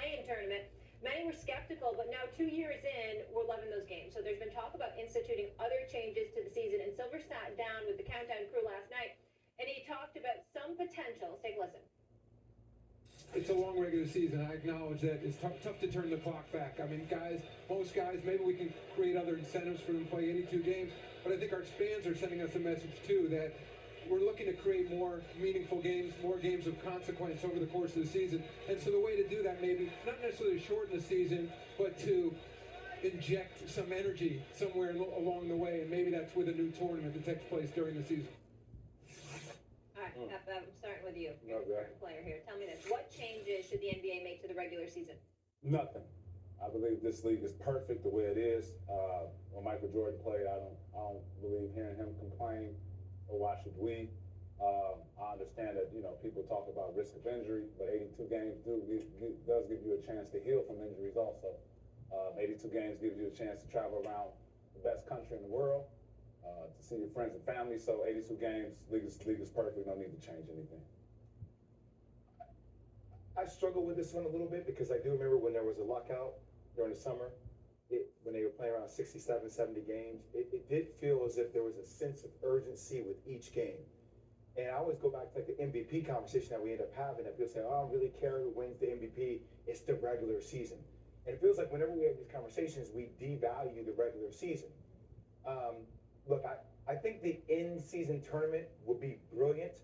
play-in tournament. Many were skeptical, but now 2 years in, we're loving those games. So there's been talk about instituting other changes to the season, and Silver sat down with the Countdown crew last night, and he talked about some potential. Take a listen. It's a long regular season. I acknowledge that it's tough to turn the clock back. I mean, most guys, maybe we can create other incentives for them to play 82 games, but I think our fans are sending us a message too that we're looking to create more meaningful games, more games of consequence over the course of the season. And so the way to do that, maybe not necessarily shorten the season, but to inject some energy somewhere along the way, and maybe that's with a new tournament that takes place during the season. All right, I'm starting with you. You're the current player here. Tell me this. What changes should the NBA make to the regular season? Nothing. I believe this league is perfect the way it is. When Michael Jordan played, I don't believe hearing him complain, or why should we? I understand that people talk about risk of injury, but 82 games does give you a chance to heal from injuries also. 82 games gives you a chance to travel around the best country in the world, to see your friends and family. So 82 games, league is perfect. No need to change anything. I struggle with this one a little bit because I do remember when there was a lockout during the summer, when they were playing around 67, 70 games, it did feel as if there was a sense of urgency with each game. And I always go back to like the MVP conversation that we end up having, that people say, oh, I don't really care who wins the MVP, it's the regular season. And it feels like whenever we have these conversations, we devalue the regular season. Look, I think the in-season tournament would be brilliant.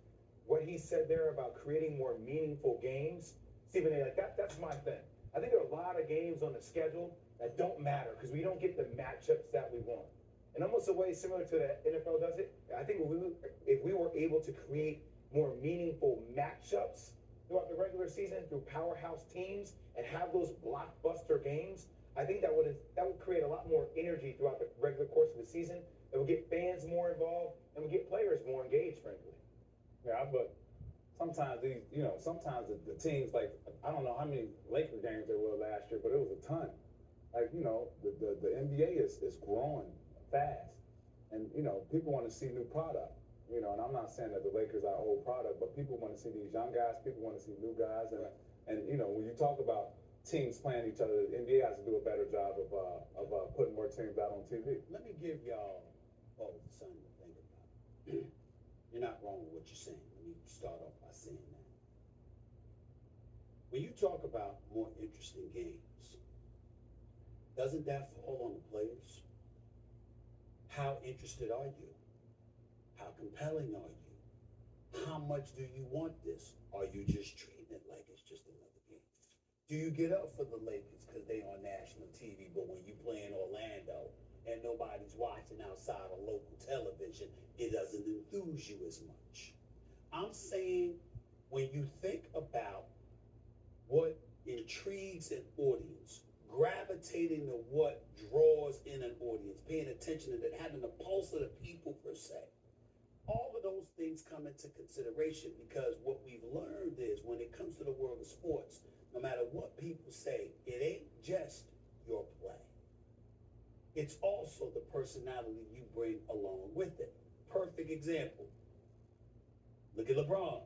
What he said there about creating more meaningful games, Stephen A., like that's my thing. I think there are a lot of games on the schedule that don't matter because we don't get the matchups that we want. And almost a way similar to the NFL does it, I think if we were able to create more meaningful matchups throughout the regular season through powerhouse teams and have those blockbuster games, I think that would create a lot more energy throughout the regular course of the season. It would get fans more involved and would get players more engaged, frankly. Yeah, but sometimes the teams, like, I don't know how many Laker games there were last year, but it was a ton. Like, the NBA is growing fast, and people want to see new product. And I'm not saying that the Lakers are old product, but people want to see these young guys. People want to see new guys, and when you talk about teams playing each other, the NBA has to do a better job of putting more teams out on TV. Let me give y'all both something to think about. You're not wrong with what you're saying. Let me start off by saying that. When you talk about more interesting games, doesn't that fall on the players? How interested are you? How compelling are you? How much do you want this? Are you just treating it like it's just another game? Do you get up for the Lakers because they on national TV, but when you play in Orlando and nobody's watching outside of local television, it doesn't enthuse you as much? I'm saying when you think about what intrigues an audience, gravitating to what draws in an audience, paying attention to that, having the pulse of the people per se, all of those things come into consideration, because what we've learned is when it comes to the world of sports, no matter what people say, it ain't just your play. It's also the personality you bring along with it. Perfect example. Look at LeBron.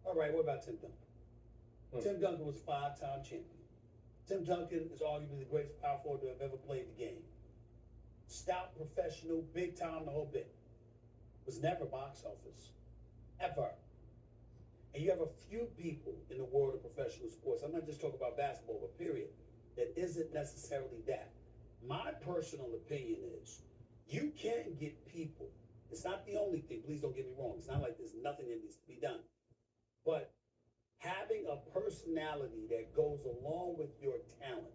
All right, what about Tim Duncan? Tim Duncan was a 5-time champion. Tim Duncan is arguably the greatest power forward to have ever played the game. Stout, professional, big time, the whole bit. Was never box office. Ever. And you have a few people in the world of professional sports, I'm not just talking about basketball, but period, that isn't necessarily that. My personal opinion is you can get people. It's not the only thing. Please don't get me wrong. It's not like there's nothing that needs to be done. But having a personality that goes along with your talent,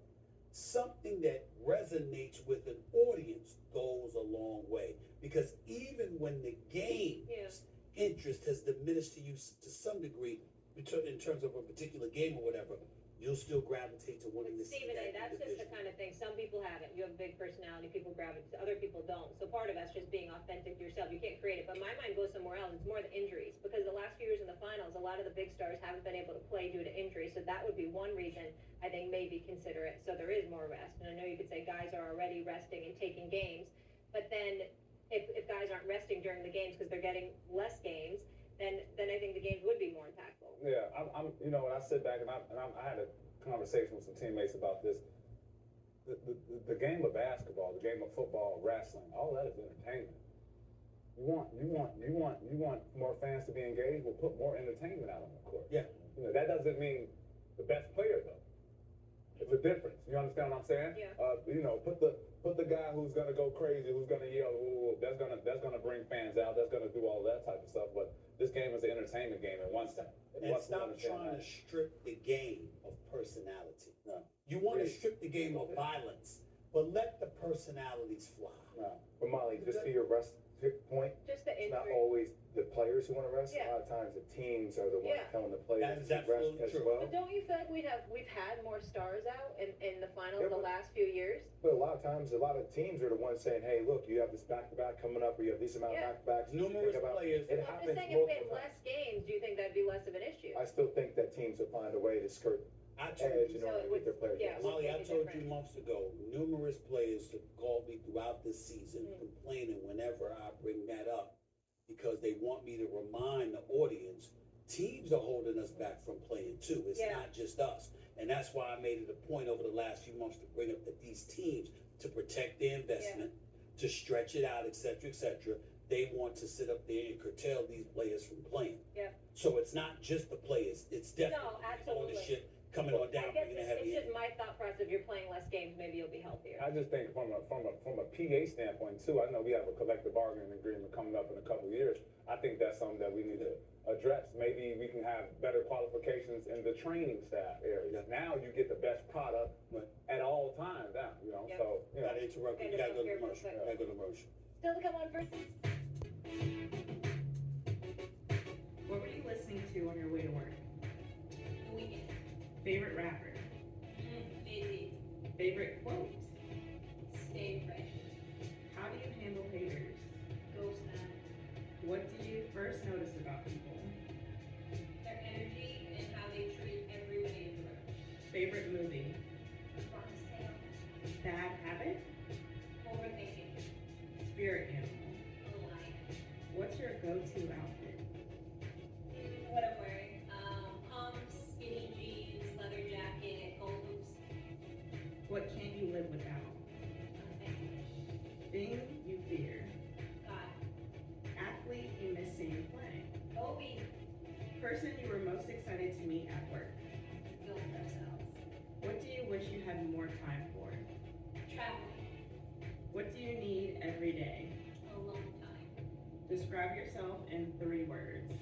something that resonates with an audience, goes a long way. Because even when the game's interest has diminished to you to some degree in terms of a particular game or whatever, you'll still gravitate to wanting to see Stephen A., that that's just the kind of thing. Some people have it. You have a big personality. People gravitate. Other people don't. So part of that's just being authentic to yourself. You can't create it. But my mind goes somewhere else. It's more the injuries. Because the last few years in the finals, a lot of the big stars haven't been able to play due to injury. So that would be one reason I think maybe consider it. So there is more rest. And I know you could say guys are already resting and taking games. But then if guys aren't resting during the games because they're getting less games, then I think the games would be more impactful. Yeah, I'm when I sit back and I had a conversation with some teammates about this. The game of basketball, the game of football, wrestling, all that is entertainment. You want more fans to be engaged? We'll put more entertainment out on the court. Yeah. You know, that doesn't mean the best player though. It's a difference. You understand what I'm saying? Yeah. You know, put the guy who's gonna go crazy, who's gonna yell, ooh, that's gonna bring fans out. That's gonna do all that type of stuff. But this game is an entertainment game, and once And once we stop understand trying to that. strip the game of personality. No. You want to strip the game of violence, but let the personalities fly. No. But Molly, just to your rest point, Just the it's not injury. always the players who want to rest. Yeah. A lot of times the teams are the ones Yeah. telling the players That is to rest absolutely as true. well. But don't you feel like we've had more stars out in the finals Yeah, the but- last few years? But a lot of times, a lot of teams are the ones saying, "Hey, look, you have this back-to-back coming up, or you have this amount Yeah. of back-to-backs." Numerous Think about- players- It Well, I'm just happens saying, if we had multiple times. less games, do you think that'd be less of an issue? I still think that teams will find a way to skirt I edge told in you, So order it to would- get their players. yeah, rest. it would Molly, I make a told you difference. months ago, numerous players have called me throughout this season Mm. complaining whenever I bring that up because they want me to remind the audience, teams are holding us back from playing too. It's Yeah. not just us. And that's why I made it a point over the last few months to bring up that these teams, to protect their investment, to stretch it out, et cetera, they want to sit up there and curtail these players from playing. Yeah. So it's not just the players, it's definitely No, absolutely. ownership coming on I down, guess bringing a it's heavy just hand. my thought process. If you're playing less games, maybe you'll be healthier. I just think from a PA standpoint too, I know we have a collective bargaining agreement coming up in a couple of years. I think that's something that we need to address. Maybe we can have better qualifications in the training staff area. Yeah. Now you get the best product Right. at all times now, you know, Yep. so, you know. Gotta interrupt you, Okay, gotta go just to real commercial, quick. gotta go to commercial. Still to come on first. What were you listening to on your way to work? The Weekend. Favorite rapper? Busy. Favorite quote? Stay fresh. How do you handle haters? Ghost them. What do you first notice about people? Their energy and how they treat everybody in the room. Favorite movie? Bronx Tale. Bad habit? Overthinking. Spirit animal? A lion. What's your go-to outfit? What I'm wearing. Pumps, skinny jeans, leather jacket, gold hoops. What can't you live without? Thing you fear? God. Athlete you miss seeing play? Kobe. Person you were most excited to meet at work? Build themselves. What do you wish you had more time for? Traveling. What do you need every day? A long time. Describe yourself in 3 words.